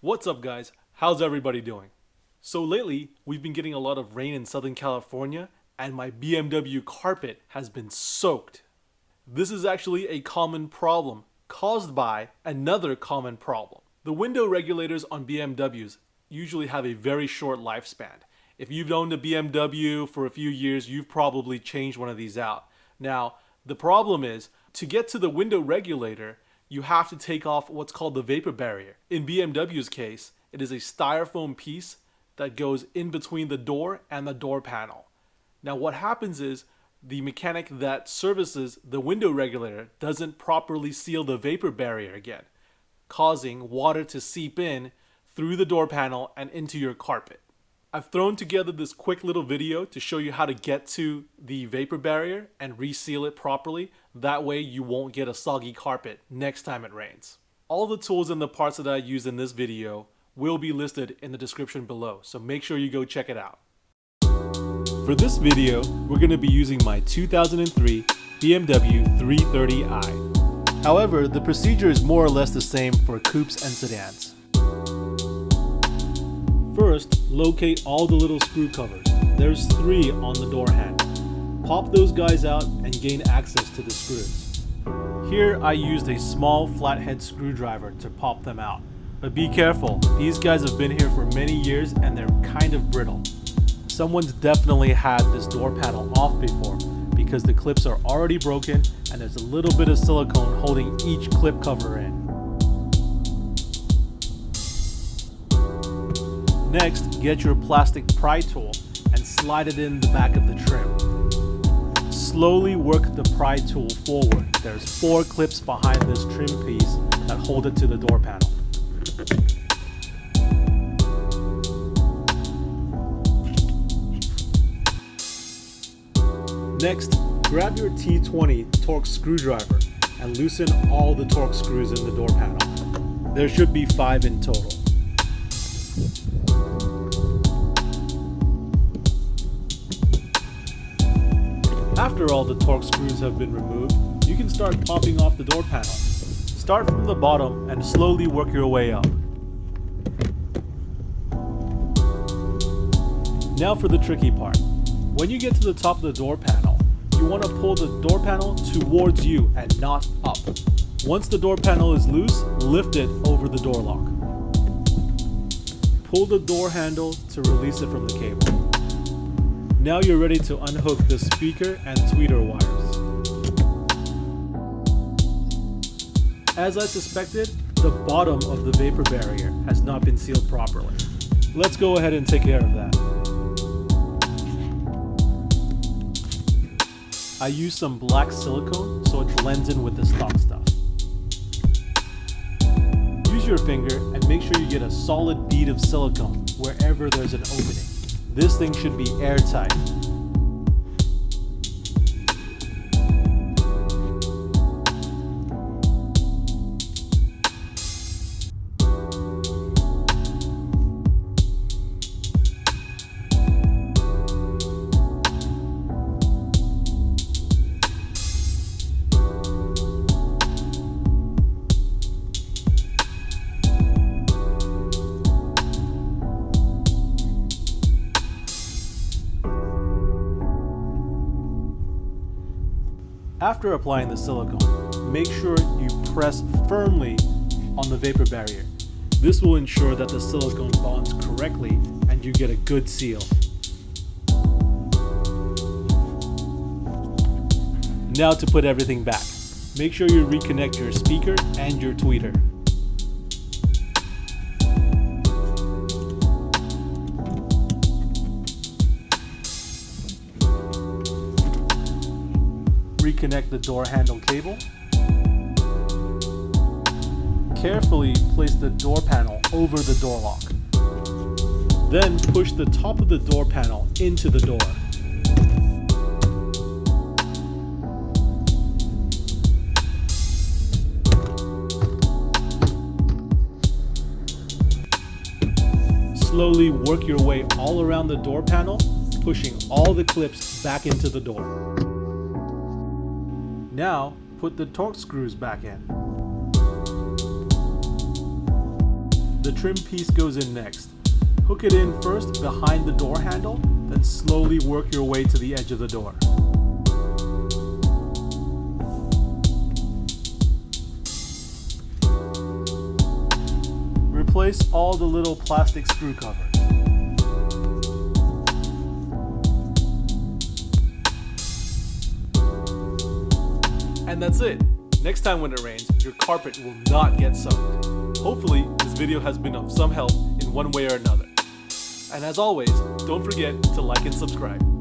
What's up guys? How's everybody doing? So lately, we've been getting a lot of rain in Southern California and my BMW carpet has been soaked. This is actually a common problem caused by another common problem. The window regulators on BMWs usually have a very short lifespan. If you've owned a BMW for a few years, you've probably changed one of these out. Now, the problem is, to get to the window regulator, you have to take off what's called the vapor barrier. In BMW's case, it is a styrofoam piece that goes in between the door and the door panel. Now what happens is the mechanic that services the window regulator doesn't properly seal the vapor barrier again, causing water to seep in through the door panel and into your carpet. I've thrown together this quick little video to show you how to get to the vapor barrier and reseal it properly. That way you won't get a soggy carpet next time it rains. All the tools and the parts that I use in this video will be listed in the description below, so make sure you go check it out. For this video, we're going to be using my 2003 BMW 330i. However, the procedure is more or less the same for coupes and sedans. First, locate all the little screw covers. There's 3 on the door handle. Pop those guys out and gain access to the screws. Here I used a small flathead screwdriver to pop them out. But be careful, these guys have been here for many years and they're kind of brittle. Someone's definitely had this door panel off before because the clips are already broken and there's a little bit of silicone holding each clip cover in. Next, get your plastic pry tool and slide it in the back of the trim. Slowly work the pry tool forward. There's 4 clips behind this trim piece that hold it to the door panel. Next, grab your T20 torx screwdriver and loosen all the torx screws in the door panel. There should be 5 in total. After all the torx screws have been removed, you can start popping off the door panel. Start from the bottom and slowly work your way up. Now for the tricky part. When you get to the top of the door panel, you want to pull the door panel towards you and not up. Once the door panel is loose, lift it over the door lock. Pull the door handle to release it from the cable. Now you're ready to unhook the speaker and tweeter wires. As I suspected, the bottom of the vapor barrier has not been sealed properly. Let's go ahead and take care of that. I use some black silicone so it blends in with the stock stuff. Use your finger and make sure you get a solid bead of silicone wherever there's an opening. This thing should be airtight. After applying the silicone, make sure you press firmly on the vapor barrier. This will ensure that the silicone bonds correctly and you get a good seal. Now to put everything back. Make sure you reconnect your speaker and your tweeter. Reconnect the door handle cable. Carefully place the door panel over the door lock. Then push the top of the door panel into the door. Slowly work your way all around the door panel, pushing all the clips back into the door. Now, put the torx screws back in. The trim piece goes in next. Hook it in first behind the door handle, then slowly work your way to the edge of the door. Replace all the little plastic screw covers. And that's it. Next time when it rains, your carpet will not get soaked. Hopefully, this video has been of some help in one way or another. And as always, don't forget to like and subscribe.